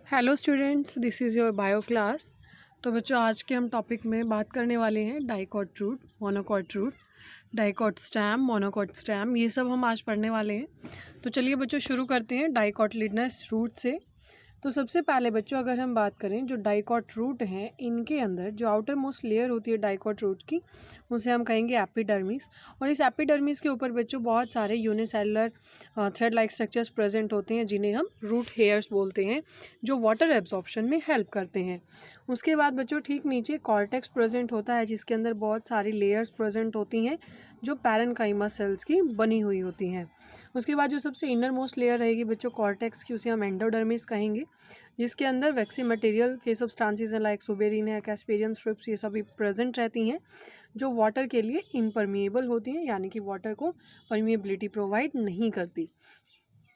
Hello students, this is your bio class. तो बच्चों, आज के हम टॉपिक में बात करने वाले हैं dicot root, monocot root, dicot stem, monocot stem, ये सब हम आज पढ़ने वाले हैं। तो चलिए बच्चों शुरू करते हैं डाइकॉटिलिडनस रूट से। तो सबसे पहले बच्चों अगर हम बात करें, जो डाइकॉट रूट हैं इनके अंदर जो आउटर मोस्ट लेयर होती है डाइकॉट रूट की, उसे हम कहेंगे एपिडर्मिस। और इस एपिडर्मिस के ऊपर बच्चों बहुत सारे unicellular thread like structures present होते हैं, जिन्हें हम रूट हेयर्स बोलते हैं, जो वाटर एब्जॉर्प्शन में हेल्प करते हैं। उसके बाद बच्चों ठीक नीचे कॉर्टेक्स प्रेजेंट होता है, जिसके अंदर बहुत सारी लेयर्स प्रेजेंट होती हैं जो पैरेन्काइमा सेल्स की बनी हुई होती हैं। उसके बाद जो सबसे इनर मोस्ट लेयर रहेगी बच्चों कॉर्टेक्स की, उसे हम एंडोडर्मिस कहेंगे, जिसके अंदर वैक्सी मटेरियल के सब्सटेंसेस हैं लाइक सुबेरिन है, कैस्पेरियन स्ट्रिप्स, ये सभी प्रेजेंट रहती हैं, जो वाटर के लिए इम्परमिएबल होती हैं, यानी कि वाटर को परमिएबिलिटी प्रोवाइड नहीं करती।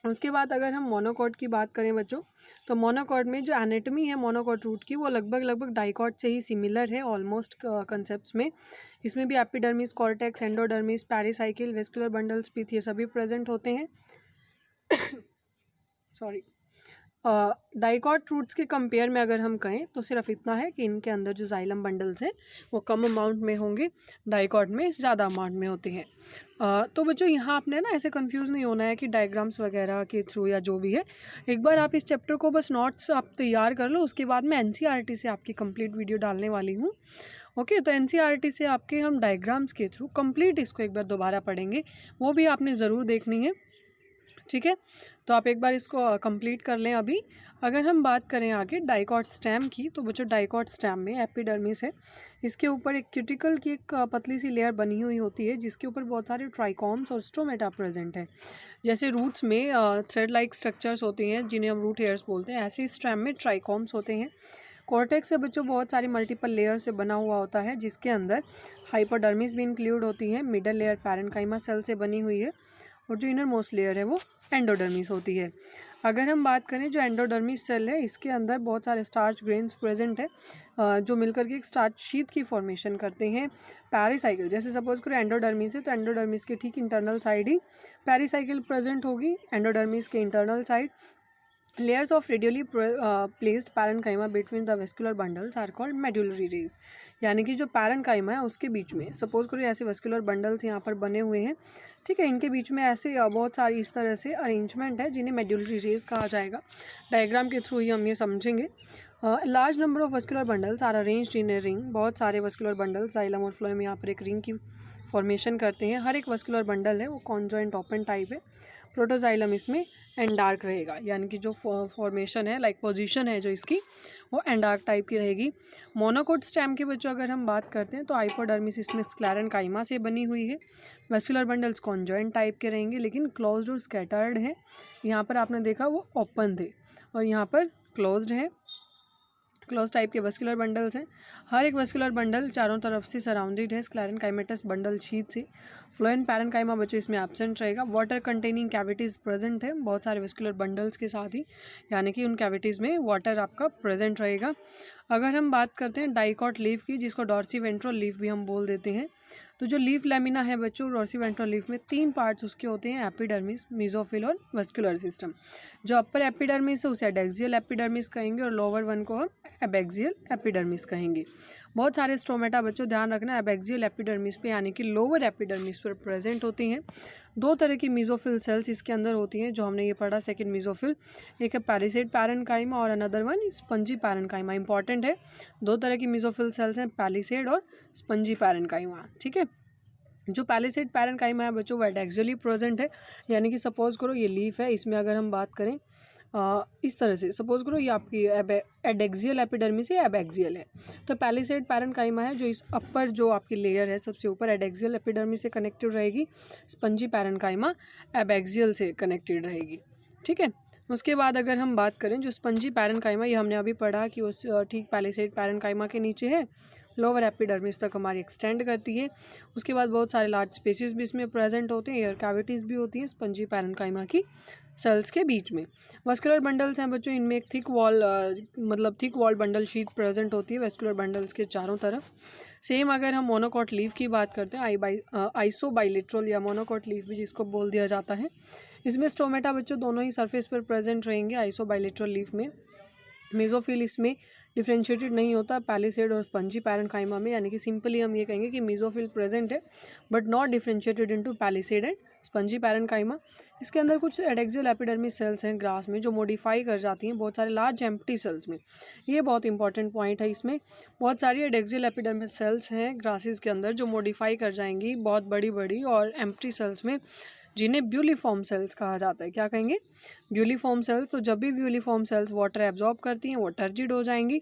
उसके बाद अगर हम मोनोकॉट की बात करें बच्चों, तो मोनोकॉट में जो एनाटॉमी है मोनोकॉट रूट की, वो लगभग डाइकॉट से ही सिमिलर है ऑलमोस्ट कंसेप्ट्स में। इसमें भी epidermis, cortex, endodermis, pericycle, vascular bundles, pith, ये सभी प्रेजेंट होते हैं। सॉरी। डाइकॉट रूट्स के कंपेयर में अगर हम कहें तो सिर्फ इतना है कि इनके अंदर जो जाइलम बंडल्स हैं वो कम अमाउंट में होंगे, डाइकॉट में ज़्यादा अमाउंट में होते हैं। तो बच्चों यहाँ आपने ना ऐसे कंफ्यूज नहीं होना है कि डायग्राम्स वगैरह के थ्रू या जो भी है, एक बार आप इस चैप्टर को बस नोट्स आप तैयार कर लो, उसके बाद मैं एनसीईआरटी से आपकी कंप्लीट वीडियो डालने वाली हूँ। ओके, तो एनसीईआरटी से आपके हम डायग्राम्स के थ्रू कंप्लीट इसको एक बार दोबारा पढ़ेंगे, वो भी आपने ज़रूर देखनी है, ठीक है। तो आप एक बार इसको कंप्लीट कर लें। अभी अगर हम बात करें आगे डाइकॉट स्टैम की, तो बच्चों डाइकॉट स्टैम में एपिडर्मिस है, इसके ऊपर एक क्यूटिकल की एक पतली सी लेयर बनी हुई होती है, जिसके ऊपर बहुत सारे ट्राइकॉम्स और स्टोमेटा प्रेजेंट है। जैसे रूट्स में थ्रेड लाइक स्ट्रक्चर्स होती हैं जिन्हें हम रूट हेयर्स बोलते हैं, ऐसे स्टैम में ट्राइकॉम्स होते हैं। कॉर्टेक्स से बच्चों बहुत सारी मल्टीपल लेयर से बना हुआ होता है, जिसके अंदर हाइपोडर्मिस भी इंक्लूड होती है, मिडल लेयर पैरेन्काइमा सेल से बनी हुई है, और जो इनर मोस्ट लेयर है वो एंडोडर्मिस होती है। अगर हम बात करें जो एंडोडर्मिस सेल है, इसके अंदर बहुत सारे स्टार्च ग्रेन्स प्रेजेंट है, जो मिलकर के एक स्टार्च शीट की फॉर्मेशन करते हैं। पेरिसाइकिल, जैसे सपोज करो एंडोडर्मिस है, तो एंडोडर्मिस के ठीक इंटरनल साइड ही पेरिसाइकिल प्रेजेंट होगी, एंडोडर्मिस के internal side. layers of radially placed parenchyma between the vascular bundles are called medullary rays, यानी कि जो पैरेन्काइमा है उसके बीच में सपोज करो ऐसे वेस्कुलर बंडल्स यहाँ पर बने हुए हैं, ठीक है, इनके बीच में ऐसे बहुत सारी इस तरह से अरेंजमेंट है जिन्हें मेड्यूलरी रेज कहा जाएगा। डायग्राम के थ्रू ही हम ये समझेंगे। Large number of vascular bundles are arranged in a ring, बहुत सारे वेस्कुलर बंडल्स जाइलम और फ्लोएम यहाँ पर एक रिंग की फॉर्मेशन करते हैं। हर एक वेस्कुलर बंडल है वो कॉन्जॉइंट ओपन टाइप है, प्रोटोजाइलम इसमें एंडार्क रहेगा, यानी कि जो फॉर्मेशन है लाइक पोजीशन है जो इसकी, वो एंडार्क टाइप की रहेगी। मोनोकोट स्टेम के बच्चों अगर हम बात करते हैं, तो हाइपोडर्मिस इसमें स्क्लेरेन्काइमा से बनी हुई है। वेस्कुलर बंडल्स कॉन्जॉइंट टाइप के रहेंगे, लेकिन क्लोज्ड और स्कैटर्ड है। यहाँ पर आपने देखा वो ओपन थे और यहाँ पर क्लोज्ड है, क्लोज टाइप के वेस्कुलर बंडल्स हैं। हर एक वेस्कुलर बंडल चारों तरफ से सराउंडेड है स्क्लेरेन्काइमेटस बंडल शीट से। फ्लोएम पैरेन्काइमा बच्चों इसमें एब्सेंट रहेगा। वाटर कंटेनिंग कैविटीज़ प्रेजेंट है बहुत सारे वेस्कुलर बंडल्स के साथ ही, यानी कि उन कैविटीज़ में वाटर आपका प्रेजेंट रहेगा। अगर हम बात करते हैं डाइकॉट लीफ की, जिसको डॉर्सी वेंट्रल लीफ भी हम बोल देते हैं, तो जो लीफ लेमिना है बच्चों डॉर्सी वेंट्रल लीफ में 3 पार्ट्स उसके होते हैं, एपिडर्मिस, मेसोफिल और वेस्कुलर सिस्टम। जो अपर एपिडर्मिस है उसे एडेक्सियल एपिडर्मिस कहेंगे, और लोअर वन को हम एबैक्सियल एपिडर्मिस कहेंगे। बहुत सारे स्टोमेटा बच्चों ध्यान रखना एबैक्सियल एपिडर्मिस पे, यानी कि लोअर एपिडर्मिस पर प्रेजेंट होती हैं। 2 तरह की मेसोफिल सेल्स इसके अंदर होती हैं, जो हमने ये पढ़ा सेकंड मेसोफिल, एक है पैलिसेड पैरेन्काइमा और another one spongy parenchyma. Important है, 2 तरह की मेसोफिल सेल्स हैं, पैलिसेड और स्पंजी पैरेन्काइमा, ठीक है। जो पैलिसेड पैरेन्काइमा है बच्चों वो एडेक्सियली प्रेजेंट है, यानी कि सपोज करो ये लीफ है, इसमें अगर हम बात करें इस तरह से, सपोज करो ये आपकी एडेक्सियल एपिडर्मिस है, एबैक्सियल है, तो पैलिसेड पैरेन्काइमा है जो इस अपर जो आपकी लेयर है सबसे ऊपर एडेक्सियल एपिडर्मिस से कनेक्टेड रहेगी, स्पंजी पैरेन्काइमा एबैक्सियल से कनेक्टेड रहेगी, ठीक है। उसके बाद अगर हम बात करें जो स्पंजी पैरेन्काइमा, ये हमने अभी पढ़ा कि उस ठीक पैलिसेड पैरेन्काइमा के नीचे है, लोअर एपिडर्मिस तक हमारी एक्सटेंड करती है। उसके बाद बहुत सारे लार्ज स्पेसिस भी इसमें प्रेजेंट होते हैं, एयर कैविटीज़ भी होती हैं स्पंजी पैरेन्काइमा की सेल्स के बीच में। वेस्कुलर बंडल्स हैं बच्चों, इनमें एक thick wall bundle sheath present होती है वेस्कुलर बंडल्स के चारों तरफ। सेम अगर हम मोनोकॉट लीफ की बात करते हैं, आइसोबाइलेट्रल या मोनोकॉट लीफ भी जिसको बोल दिया जाता है, इसमें स्टोमेटा बच्चों दोनों ही सरफेस पर प्रेजेंट रहेंगे आइसोबाइलेट्रल लीफ में। मेसोफिल इसमें डिफ्रेंशिएटेड नहीं होता पैलिसेड और स्पंजी पैरेन्काइमा में, यानी कि सिंपली हम ये कहेंगे कि मेसोफिल प्रेजेंट है but not differentiated into palisade and spongy parenchyma. इसके अंदर कुछ एडेक्सियल एपिडर्मिस सेल्स हैं ग्रास में जो मॉडिफाई कर जाती हैं बहुत सारे लार्ज एम्प्टी सेल्स में। ये बहुत इंपॉर्टेंट पॉइंट है, इसमें बहुत सारी एडेक्सियल एपिडर्मिस सेल्स हैं ग्रासेस के अंदर जो मॉडिफाई कर जाएंगी बहुत बड़ी बड़ी और एम्प्टी सेल्स में, जिन्हें ब्यूलीफॉर्म सेल्स कहा जाता है। क्या कहेंगे? ब्यूलीफॉर्म सेल्स। तो जब भी ब्यूलीफॉर्म सेल्स वाटर एब्जॉर्ब करती हैं वो टर्जिड हो जाएंगी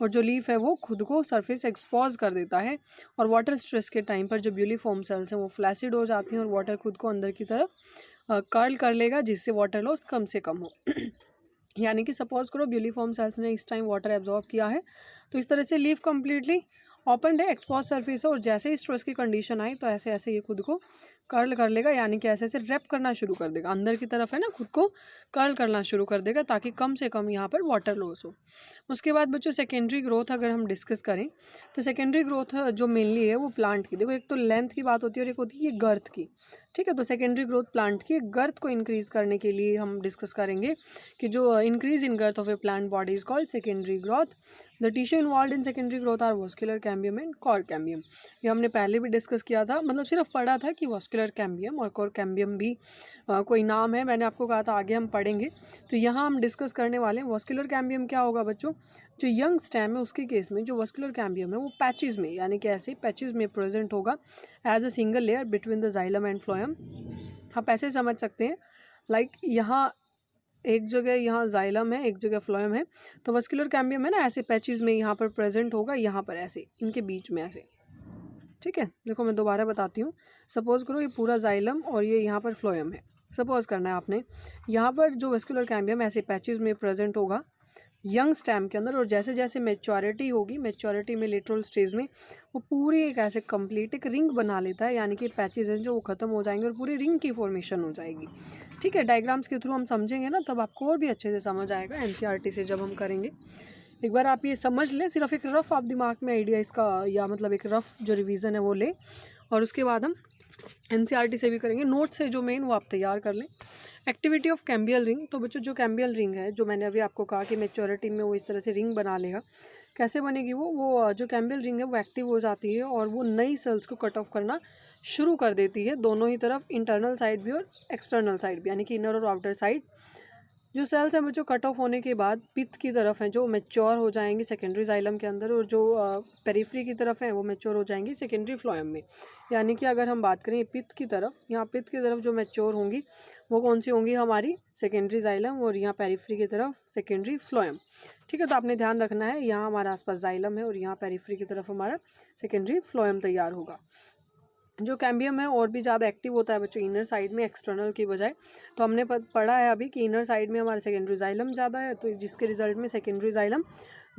और जो लीफ है वो खुद को सरफेस एक्सपोज कर देता है, और वाटर स्ट्रेस के टाइम पर जो ब्यूलीफॉर्म सेल्स हैं वो फ्लैसिड हो जाती हैं और वाटर खुद को अंदर की तरफ कर्ल कर लेगा जिससे वाटर लॉस कम से कम हो। यानी कि सपोज करो ब्यूलीफॉर्म सेल्स ने इस टाइम वाटर एब्जॉर्ब किया है तो इस तरह से लीफ कम्प्लीटली ओपन है, एक्सपोज सरफेस है, और जैसे ही स्ट्रेस की कंडीशन आई तो ऐसे ऐसे ये खुद को कर्ल कर लेगा, यानी कि ऐसे ऐसे रैप करना शुरू कर देगा, अंदर की तरफ है ना खुद को कर्ल करना शुरू कर देगा ताकि कम से कम यहाँ पर वाटर लॉस हो। उसके बाद बच्चों सेकेंडरी ग्रोथ अगर हम डिस्कस करें तो सेकेंडरी ग्रोथ जो मेनली है वो प्लांट की, देखो एक तो लेंथ की बात होती है और एक होती है गर्थ की, ठीक है। तो सेकेंडरी ग्रोथ प्लांट की गर्थ को इंक्रीज करने के लिए हम डिस्कस करेंगे कि जो increase in girth of a plant body is called secondary growth. The tissue involve in secondary growth are vascular cambium and cork cambium. ये हमने पहले भी डिस्कस किया था, मतलब सिर्फ पढ़ा था कि वॉस्कुलर कैम्बियम और कोर कैम्बियम भी कोई नाम है, मैंने आपको कहा था आगे हम पढ़ेंगे। तो यहाँ हम डिस्कस करने वाले हैं वॉस्कुलर कैम्बियम क्या होगा बच्चों। जो यंग स्टेम है उसके केस में जो वॉस्कुलर कैम्बियम है वो पैचेस में, यानी कि ऐसे पैचेस में प्रेजेंट होगा as a single layer between the xylem and phloem. आप ऐसे समझ सकते हैं लाइक यहाँ एक जगह यहाँ जाइलम है एक जगह फ्लोएम है, तो वस्कुलर कैम्बियम है ना ऐसे पैचेस में यहाँ पर प्रेजेंट होगा, यहाँ पर ऐसे इनके बीच में ऐसे, ठीक है। देखो मैं दोबारा बताती हूँ, सपोज करो ये पूरा जाइलम और ये यहाँ पर फ्लोएम है, सपोज करना है आपने, यहाँ पर जो वस्कुलर कैम्बियम ऐसे पैचेस में प्रेजेंट होगा यंग स्टेम के अंदर, और जैसे जैसे मैच्योरिटी होगी, मैच्योरिटी में लेटरल स्टेज में वो पूरी एक ऐसे कंप्लीट एक रिंग बना लेता है, यानी कि पैचेज हैं जो वो ख़त्म हो जाएंगे और पूरी रिंग की फॉर्मेशन हो जाएगी, ठीक है। डायग्राम्स के थ्रू हम समझेंगे ना तब आपको और भी अच्छे से समझ आएगा एनसीईआरटी से जब हम करेंगे। एक बार आप ये समझ लें, सिर्फ एक रफ़ आप दिमाग में आइडिया इसका, या मतलब एक रफ़ जो रिवीजन है वो ले, और उसके बाद हम एनसीईआरटी से भी करेंगे। नोट से जो मेन वो आप तैयार कर लें। एक्टिविटी ऑफ कैम्बियल रिंग, तो बच्चों जो कैम्बियल रिंग है जो मैंने अभी आपको कहा कि मैच्योरिटी में वो इस तरह से रिंग बना लेगा, कैसे बनेगी वो जो कैम्बियल रिंग है वो एक्टिव हो जाती है और वो नई सेल्स को कट ऑफ करना शुरू कर देती है, दोनों ही तरफ, इंटरनल साइड भी और एक्सटर्नल साइड भी, यानी कि इनर और आउटर साइड। जो सेल्स हैं बच्चों कट ऑफ होने के बाद पिथ की तरफ हैं जो मैच्योर हो जाएंगी सेकेंडरी जाइलम के अंदर, और जो पेरिफेरी की तरफ हैं वो मैच्योर हो जाएंगी सेकेंडरी फ्लोएम में। यानी कि अगर हम बात करें पिथ की तरफ, यहाँ पिथ की तरफ जो मैच्योर होंगी वो कौन सी होंगी हमारी सेकेंडरी जाइलम, और यहाँ पेरिफेरी की तरफ सेकेंडरी फ्लोएम, ठीक है। तो आपने ध्यान रखना है यहाँ हमारे आसपास जाइलम है और यहाँ पेरिफेरी की तरफ हमारा सेकेंडरी फ्लोएम तैयार होगा। जो कैम्बियम है और भी ज़्यादा एक्टिव होता है बच्चों इनर साइड में एक्सटर्नल की बजाय, तो हमने पढ़ा है अभी कि इनर साइड में हमारे सेकेंडरी जाइलम ज़्यादा है, तो जिसके रिजल्ट में सेकेंडरी जाइलम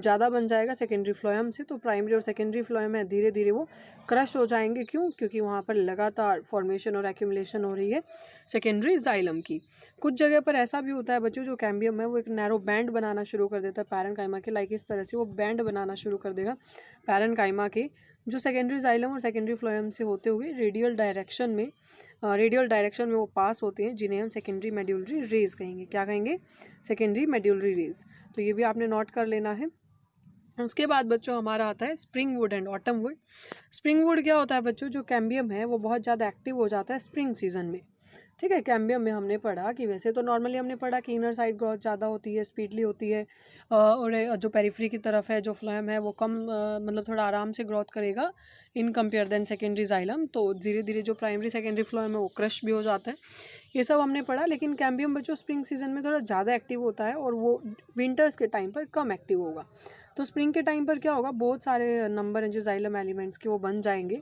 ज़्यादा बन जाएगा सेकेंडरी फ्लोएम से। तो प्राइमरी और सेकेंडरी फ्लोएम है धीरे धीरे वो क्रश हो जाएंगे, क्यों? क्योंकि वहाँ पर लगातार फॉर्मेशन और एक्यूमुलेशन हो रही है सेकेंडरी जाइलम की। कुछ जगह पर ऐसा भी होता है बच्चों जो कैम्बियम है वो एक नैरो बैंड बनाना शुरू कर देता है पैरेन्काइमा के, लाइक इस तरह से वो बैंड बनाना शुरू कर देगा पैरेन्काइमा के, जो सेकेंडरी जाइलम और सेकेंडरी फ्लोएम से होते हुए रेडियल डायरेक्शन में वो पास होते हैं, जिन्हें हम सेकेंडरी मेड्यूलरी रेज कहेंगे। क्या कहेंगे? Secondary medullary rays. तो ये भी आपने नोट कर लेना है। उसके बाद बच्चों हमारा आता है spring wood and autumn would. Spring would क्या होता है बच्चों, जो कैम्बियम है वो बहुत ज़्यादा एक्टिव हो जाता है स्प्रिंग सीजन में, ठीक है। कैम्बियम में हमने पढ़ा कि वैसे तो नॉर्मली हमने पढ़ा कि इनर साइड ग्रोथ ज़्यादा होती है, स्पीडली होती है, और जो पेरिफेरी की तरफ है जो फ्लोएम है वो कम मतलब थोड़ा आराम से ग्रोथ करेगा in compare than secondary xylem. तो धीरे धीरे जो प्राइमरी सेकेंडरी फ्लोएम है वो क्रश भी हो जाता है, ये सब हमने पढ़ा। लेकिन कैम्बियम बच्चों स्प्रिंग सीजन में थोड़ा ज़्यादा एक्टिव होता है और वो विंटर्स के टाइम पर कम एक्टिव होगा। तो स्प्रिंग के टाइम पर क्या होगा, बहुत सारे नंबर हैं जो जाइलम एलिमेंट्स के वो बन जाएंगे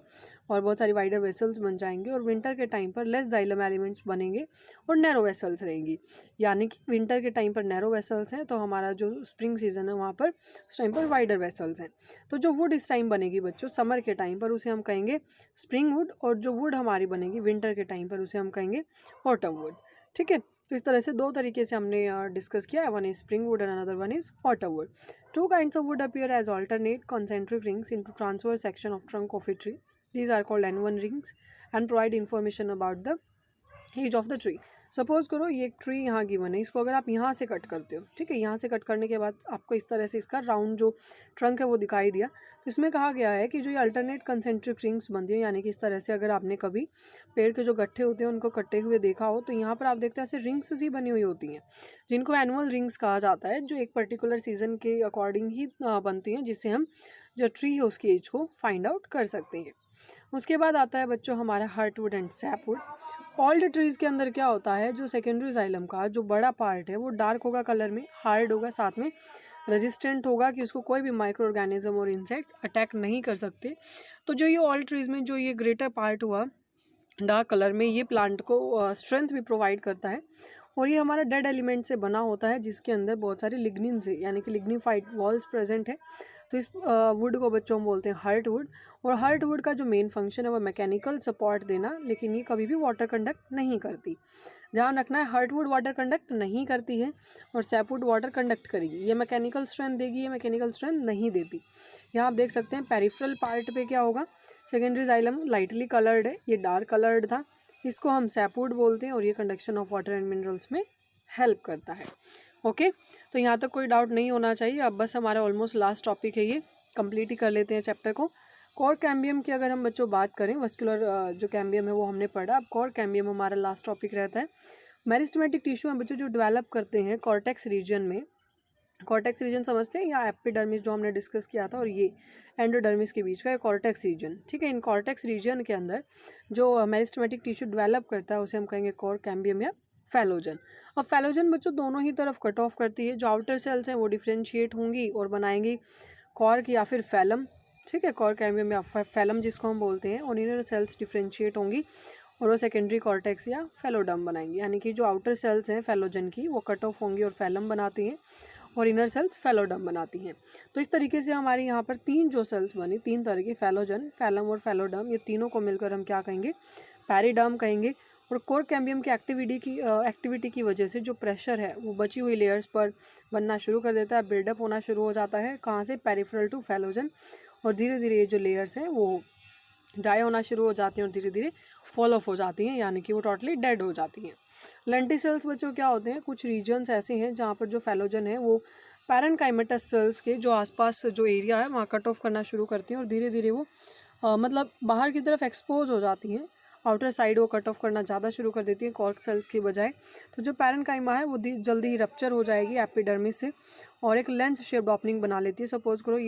और बहुत सारी वाइडर वेसल्स बन जाएंगे, और विंटर के टाइम पर लेस जाइलम एलिमेंट्स बनेंगे और नैरो वेसल्स रहेंगी। यानी कि विंटर के टाइम पर नैरो वेसल्स हैं, तो हमारा जो स्प्रिंग सीजन है वहाँ पर उस टाइम पर वाइडर वेसल्स हैं। तो जो वुड इस टाइम बनेगी बच्चों समर के टाइम पर उसे हम कहेंगे स्प्रिंग वुड, और जो वुड हमारी बनेगी विंटर के टाइम पर उसे हम कहेंगे ऑटम वुड, ठीक है। तो इस तरह से दो तरीके से हमने डिस्कस किया है, one is spring wood and another one is autumn wood. Two kinds of wood appear as alternate concentric rings into transverse section of trunk of a tree. These are called N1 rings and provide information about the age of the tree. Suppose करो ये एक tree यहाँ given है, इसको अगर आप यहाँ से कट करते हो, ठीक है, यहाँ से कट करने के बाद आपको इस तरह से इसका राउंड जो ट्रंक है वो दिखाई दिया। तो इसमें कहा गया है कि जो ये अल्टरनेट कंसेंट्रिक रिंग्स बनती है, यानी कि इस तरह से अगर आपने कभी पेड़ के जो गट्ठे होते हैं उनको कटे हुए देखा हो, तो यहाँ पर आप देखते हैं ऐसे रिंग्स सी बनी हुई होती हैं, जिनको एनुअल रिंग्स कहा जाता है, जो एक पर्टिकुलर सीजन के अकॉर्डिंग ही बनती हैं, जिससे हम जो ट्री है उसकी एज को फाइंड आउट कर सकते हैं। उसके बाद आता है बच्चों हमारा heartwood and sapwood. Old trees के अंदर क्या होता है, जो सेकेंडरी जाइलम का जो बड़ा पार्ट है वो डार्क होगा कलर में, हार्ड होगा, साथ में रेजिस्टेंट होगा कि उसको कोई भी माइक्रो ऑर्गेनिज्म और इंसेक्ट्स अटैक नहीं कर सकते। तो जो ये ओल्ड ट्रीज़ में जो ये ग्रेटर पार्ट हुआ डार्क कलर में, ये प्लांट को स्ट्रेंथ भी प्रोवाइड करता है। और ये हमारा डेड एलिमेंट से बना होता है, जिसके अंदर बहुत सारी लिग्निन से यानी कि लिग्निफाइड वॉल्स प्रेजेंट है। तो इस वुड को बच्चों हम बोलते हैं हर्ट वुड। और हर्ट वुड का जो मेन फंक्शन है वो मैकेनिकल सपोर्ट देना, लेकिन ये कभी भी वाटर कंडक्ट नहीं करती। ध्यान रखना है, हर्ट वुड वाटर कंडक्ट नहीं करती है और सैपवुड वाटर कंडक्ट करेगी। ये मैकेनिकल स्ट्रेंथ देगी, ये मैकेनिकल स्ट्रेंथ नहीं देती। यहाँ आप देख सकते हैं पेरिफेरल पार्ट पे क्या होगा, सेकेंडरी जाइलम लाइटली कलर्ड है, ये डार्क कलर्ड था, इसको हम सैपवुड बोलते हैं और ये conduction of water and minerals में हेल्प करता है। ओके, तो यहाँ तक कोई डाउट नहीं होना चाहिए। अब बस हमारा ऑलमोस्ट लास्ट टॉपिक है, ये कंप्लीट ही कर लेते हैं चैप्टर को। कोर कैम्बियम की अगर हम बच्चों बात करें, वस्कुलर जो कैम्बियम है वो हमने पढ़ा। अब कोर कैम्बियम हमारा लास्ट टॉपिक रहता है। मेरिस्टेमेटिक टिश्यू हैं बच्चों जो डेवलप करते हैं कॉर्टेक्स रीजन में। कॉर्टेक्स रीजन समझते हैं, या एपिडर्मिस जो हमने डिस्कस किया था और ये एंडोडर्मिस के बीच का कॉर्टेक्स रीजन, ठीक है। इन कॉर्टेक्स रीजन के अंदर जो मेरिस्टेमेटिक टिश्यू डेवलप करता है उसे हम कहेंगे कोर कैम्बियम या फैलोजन। और फैलोजन बच्चों दोनों ही तरफ कट ऑफ करती है। जो आउटर सेल्स हैं वो डिफ्रेंशिएट होंगी और बनाएंगी कॉर्क या फिर फैलम, ठीक है, कोर कैम्बियम या फैलम जिसको हम बोलते हैं। और इनर सेल्स डिफ्रेंशिएट होंगी और वो सेकेंडरी कॉर्टेक्स या फैलोडम बनाएंगी, यानी कि जो आउटर सेल्स हैं फैलोजन की वो कट ऑफ होंगी और फैलम बनाती हैं और इनर सेल्स फैलोडम बनाती हैं। तो इस तरीके से हमारे यहाँ पर तीन जो सेल्स बनी, तीन तरह की, फैलोजन, फैलम और फैलोडम, ये तीनों को मिलकर हम क्या कहेंगे, पैरिडर्म कहेंगे। और कोर कैम्बियम की एक्टिविटी की वजह से जो प्रेशर है वो बची हुई लेयर्स पर बनना शुरू कर देता है, बिल्डअप होना शुरू हो जाता है। कहाँ से, पेरिफेरल टू फैलोजन। और धीरे धीरे ये जो लेयर्स हैं वो ड्राई होना शुरू हो जाती हैं और धीरे धीरे फॉल ऑफ हो जाती हैं, यानी कि वो टोटली डेड हो जाती हैं। लेंटिसेल्स बच्चों क्या होते हैं, कुछ रीजन्स ऐसे हैं जहाँ पर जो फैलोजन है वो पैरेन्काइमेटस सेल्स के जो आसपास जो एरिया है वहाँ कट ऑफ करना शुरू करती हैं और धीरे धीरे वो मतलब बाहर की तरफ एक्सपोज हो जाती हैं। आउटर साइड वो कट ऑफ करना ज़्यादा शुरू कर देती हैं कॉर्क सेल्स की बजाय। तो जो पैरेन्काइमा है वो जल्दी रप्चर हो जाएगी एपिडर्मिस से और एक लेंस शेप्ड ओपनिंग बना लेती है। सपोज करो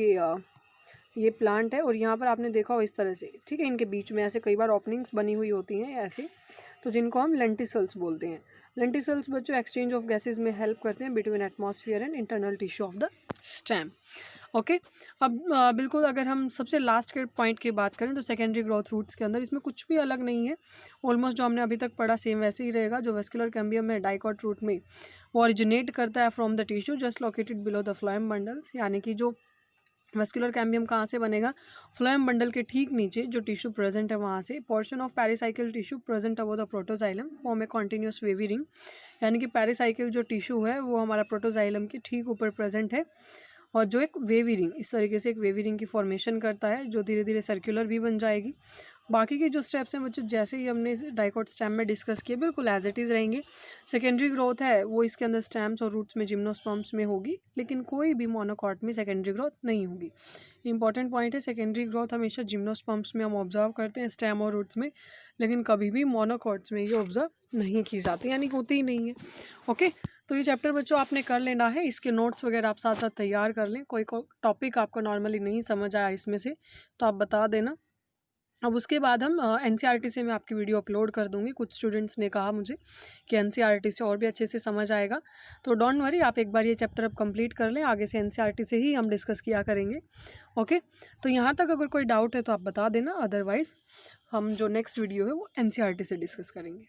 ये प्लांट है और यहाँ पर आपने देखा हो इस तरह से, ठीक है, इनके बीच में ऐसे कई बार ओपनिंग्स बनी हुई होती हैं ऐसे, तो जिनको हम लेंटिसल्स बोलते हैं। लेंटिसल्स बच्चों एक्सचेंज ऑफ गैसेस में हेल्प करते हैं between atmosphere and internal tissue of the stem. Okay, अब बिल्कुल अगर हम सबसे लास्ट के पॉइंट की बात करें तो सेकेंडरी ग्रोथ रूट्स के अंदर इसमें कुछ भी अलग नहीं है, ऑलमोस्ट जो हमने अभी तक पढ़ा सेम वैसे ही रहेगा। जो वेस्कुलर कैम्बियम है डाइकॉट रूट में वो ओरिजिनेट करता है from the tissue just located below the phloem bundles, यानी कि जो वेस्कुलर कैम्बियम कहाँ से बनेगा, फ्लोएम बंडल के ठीक नीचे जो टिश्यू प्रेजेंट है वहाँ से। Portion of pericycle tissue present above the protoxylem form a continuous wavy ring, यानी कि पेरिसाइकिल जो टिश्यू है वो हमारा प्रोटोजाइलम के ठीक ऊपर प्रेजेंट है और जो एक वेवी रिंग, इस तरीके से एक वेवी रिंग की फॉर्मेशन करता है जो धीरे धीरे सर्कुलर भी बन जाएगी। बाकी के जो स्टेप्स हैं बच्चों जैसे ही हमने डाइकॉट स्टेम में डिस्कस किए बिल्कुल एज इट इज़ रहेंगे। सेकेंडरी ग्रोथ है वो इसके अंदर स्टेम्स और रूट्स में जिम्नोस्पर्म्स में होगी, लेकिन कोई भी मोनोकॉट में सेकेंडरी ग्रोथ नहीं होगी। इंपॉर्टेंट पॉइंट है, सेकेंडरी ग्रोथ हमेशा जिम्नोस्पर्म्स में हम ऑब्जर्व करते हैं, स्टेम और रूट्स में, लेकिन कभी भी मोनोकॉट्स में ये ऑब्जर्व नहीं की जाती, यानी होती ही नहीं है। ओके, तो ये चैप्टर बच्चों आपने कर लेना है, इसके नोट्स वगैरह आप साथ साथ तैयार कर लें। कोई टॉपिक आपको नॉर्मली नहीं समझ आया इसमें से तो आप बता देना। अब उसके बाद हम एनसीईआरटी से मैं आपकी वीडियो अपलोड कर दूंगी। कुछ स्टूडेंट्स ने कहा मुझे कि एनसीईआरटी से और भी अच्छे से समझ आएगा, तो डोंट वरी, आप एक बार ये चैप्टर अब कंप्लीट कर लें, आगे से एनसीईआरटी से ही हम डिस्कस किया करेंगे। ओके, तो यहाँ तक अगर कोई डाउट है तो आप बता देना, अदरवाइज़ हम जो नेक्स्ट वीडियो है वो एनसीईआरटी से डिस्कस करेंगे।